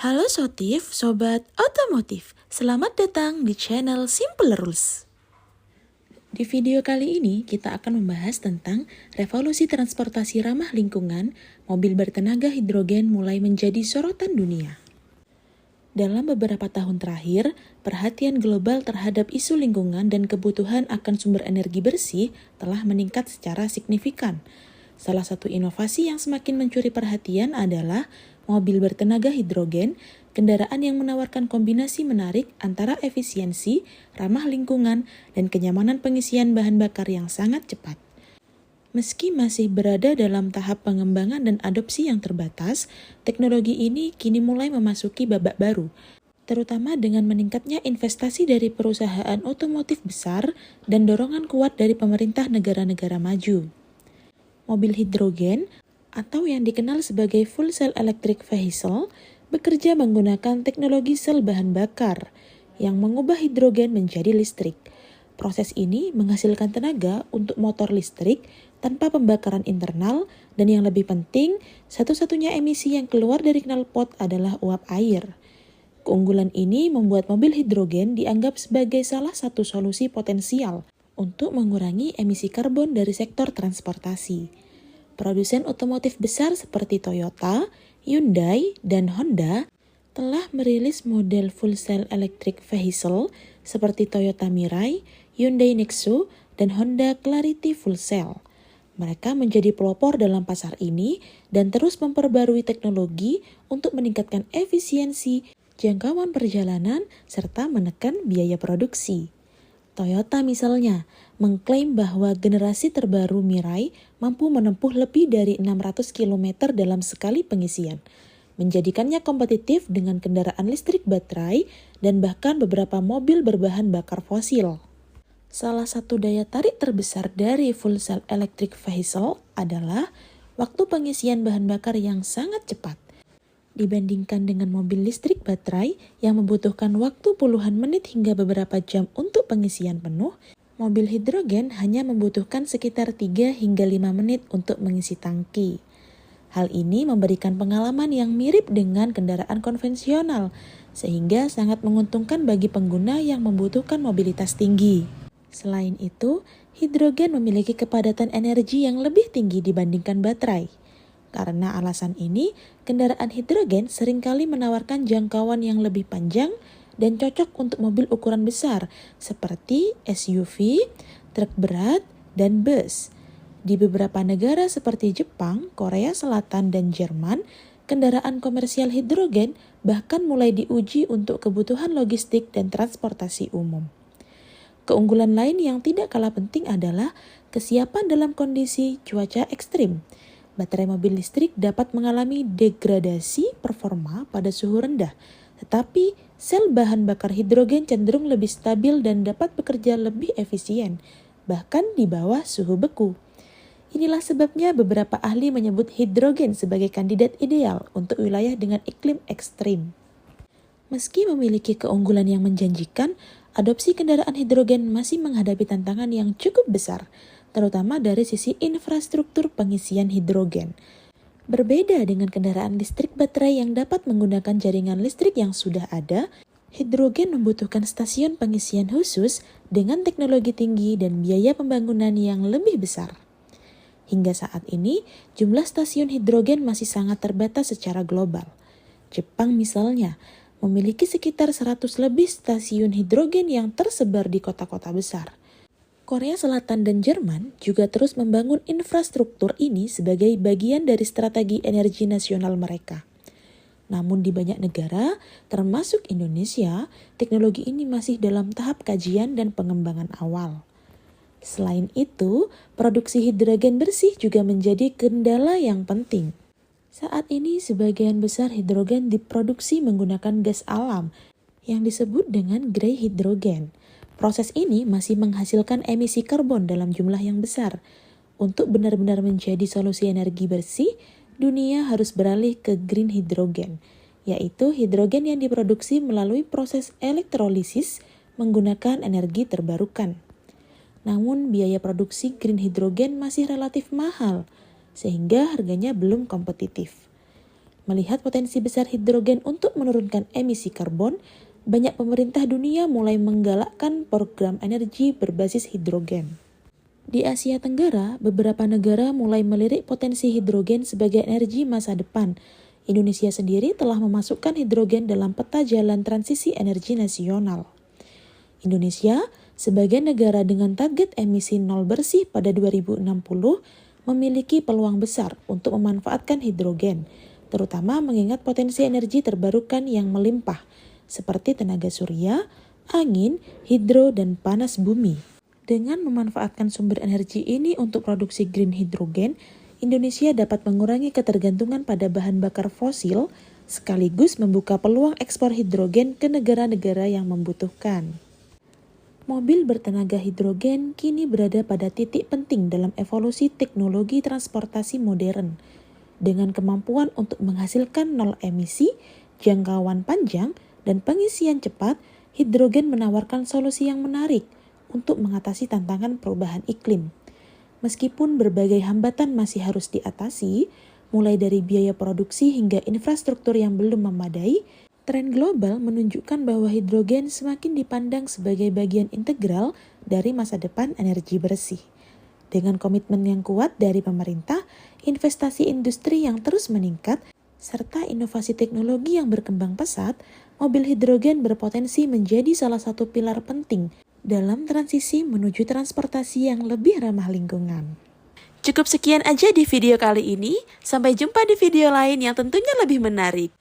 Halo Sotif, Sobat Otomotif. Selamat datang di channel Simple Rules. Di video kali ini kita akan membahas tentang revolusi transportasi ramah lingkungan, mobil bertenaga hidrogen mulai menjadi sorotan dunia. Dalam beberapa tahun terakhir, perhatian global terhadap isu lingkungan dan kebutuhan akan sumber energi bersih telah meningkat secara signifikan. Salah satu inovasi yang semakin mencuri perhatian adalah mobil bertenaga hidrogen, kendaraan yang menawarkan kombinasi menarik antara efisiensi, ramah lingkungan, dan kenyamanan pengisian bahan bakar yang sangat cepat. Meski masih berada dalam tahap pengembangan dan adopsi yang terbatas, teknologi ini kini mulai memasuki babak baru, terutama dengan meningkatnya investasi dari perusahaan otomotif besar dan dorongan kuat dari pemerintah negara-negara maju. Mobil hidrogen atau yang dikenal sebagai full cell electric vehicle bekerja menggunakan teknologi sel bahan bakar yang mengubah hidrogen menjadi listrik. Proses ini menghasilkan tenaga untuk motor listrik tanpa pembakaran internal, dan yang lebih penting, satu-satunya emisi yang keluar dari knalpot adalah uap air. Keunggulan ini membuat mobil hidrogen dianggap sebagai salah satu solusi potensial untuk mengurangi emisi karbon dari sektor transportasi. Produsen otomotif besar seperti Toyota, Hyundai, dan Honda telah merilis model full cell electric vehicle seperti Toyota Mirai, Hyundai Nexo, dan Honda Clarity Full Cell. Mereka menjadi pelopor dalam pasar ini dan terus memperbarui teknologi untuk meningkatkan efisiensi, jangkauan perjalanan, serta menekan biaya produksi. Toyota misalnya mengklaim bahwa generasi terbaru Mirai mampu menempuh lebih dari 600 km dalam sekali pengisian, menjadikannya kompetitif dengan kendaraan listrik baterai dan bahkan beberapa mobil berbahan bakar fosil. Salah satu daya tarik terbesar dari full cell electric vehicle adalah waktu pengisian bahan bakar yang sangat cepat. Dibandingkan dengan mobil listrik baterai yang membutuhkan waktu puluhan menit hingga beberapa jam untuk pengisian penuh, mobil hidrogen hanya membutuhkan sekitar 3 hingga 5 menit untuk mengisi tangki. Hal ini memberikan pengalaman yang mirip dengan kendaraan konvensional, sehingga sangat menguntungkan bagi pengguna yang membutuhkan mobilitas tinggi. Selain itu, hidrogen memiliki kepadatan energi yang lebih tinggi dibandingkan baterai. Karena alasan ini, kendaraan hidrogen seringkali menawarkan jangkauan yang lebih panjang dan cocok untuk mobil ukuran besar seperti SUV, truk berat, dan bus. Di beberapa negara seperti Jepang, Korea Selatan, dan Jerman, kendaraan komersial hidrogen bahkan mulai diuji untuk kebutuhan logistik dan transportasi umum. Keunggulan lain yang tidak kalah penting adalah kesiapan dalam kondisi cuaca ekstrim. Baterai mobil listrik dapat mengalami degradasi performa pada suhu rendah, tetapi sel bahan bakar hidrogen cenderung lebih stabil dan dapat bekerja lebih efisien, bahkan di bawah suhu beku. Inilah sebabnya beberapa ahli menyebut hidrogen sebagai kandidat ideal untuk wilayah dengan iklim ekstrim. Meski memiliki keunggulan yang menjanjikan, adopsi kendaraan hidrogen masih menghadapi tantangan yang cukup besar, terutama dari sisi infrastruktur pengisian hidrogen. Berbeda dengan kendaraan listrik baterai yang dapat menggunakan jaringan listrik yang sudah ada, hidrogen membutuhkan stasiun pengisian khusus dengan teknologi tinggi dan biaya pembangunan yang lebih besar. Hingga saat ini, jumlah stasiun hidrogen masih sangat terbatas secara global. Jepang misalnya, memiliki sekitar 100 lebih stasiun hidrogen yang tersebar di kota-kota besar. Korea Selatan dan Jerman juga terus membangun infrastruktur ini sebagai bagian dari strategi energi nasional mereka. Namun di banyak negara, termasuk Indonesia, teknologi ini masih dalam tahap kajian dan pengembangan awal. Selain itu, produksi hidrogen bersih juga menjadi kendala yang penting. Saat ini, sebagian besar hidrogen diproduksi menggunakan gas alam yang disebut dengan grey hidrogen. Proses ini masih menghasilkan emisi karbon dalam jumlah yang besar. Untuk benar-benar menjadi solusi energi bersih, dunia harus beralih ke green hidrogen, yaitu hidrogen yang diproduksi melalui proses elektrolisis menggunakan energi terbarukan. Namun biaya produksi green hidrogen masih relatif mahal, sehingga harganya belum kompetitif. Melihat potensi besar hidrogen untuk menurunkan emisi karbon, banyak pemerintah dunia mulai menggalakkan program energi berbasis hidrogen. Di Asia Tenggara, beberapa negara mulai melirik potensi hidrogen sebagai energi masa depan. Indonesia sendiri telah memasukkan hidrogen dalam peta jalan transisi energi nasional. Indonesia, sebagai negara dengan target emisi nol bersih pada 2060, memiliki peluang besar untuk memanfaatkan hidrogen, terutama mengingat potensi energi terbarukan yang melimpah, seperti tenaga surya, angin, hidro, dan panas bumi. Dengan memanfaatkan sumber energi ini untuk produksi green hidrogen, Indonesia dapat mengurangi ketergantungan pada bahan bakar fosil, sekaligus membuka peluang ekspor hidrogen ke negara-negara yang membutuhkan. Mobil bertenaga hidrogen kini berada pada titik penting dalam evolusi teknologi transportasi modern. Dengan kemampuan untuk menghasilkan nol emisi, jangkauan panjang, dan pengisian cepat, hidrogen menawarkan solusi yang menarik untuk mengatasi tantangan perubahan iklim. Meskipun berbagai hambatan masih harus diatasi, mulai dari biaya produksi hingga infrastruktur yang belum memadai, tren global menunjukkan bahwa hidrogen semakin dipandang sebagai bagian integral dari masa depan energi bersih. Dengan komitmen yang kuat dari pemerintah, investasi industri yang terus meningkat, serta inovasi teknologi yang berkembang pesat, mobil hidrogen berpotensi menjadi salah satu pilar penting dalam transisi menuju transportasi yang lebih ramah lingkungan. Cukup sekian aja di video kali ini, sampai jumpa di video lain yang tentunya lebih menarik.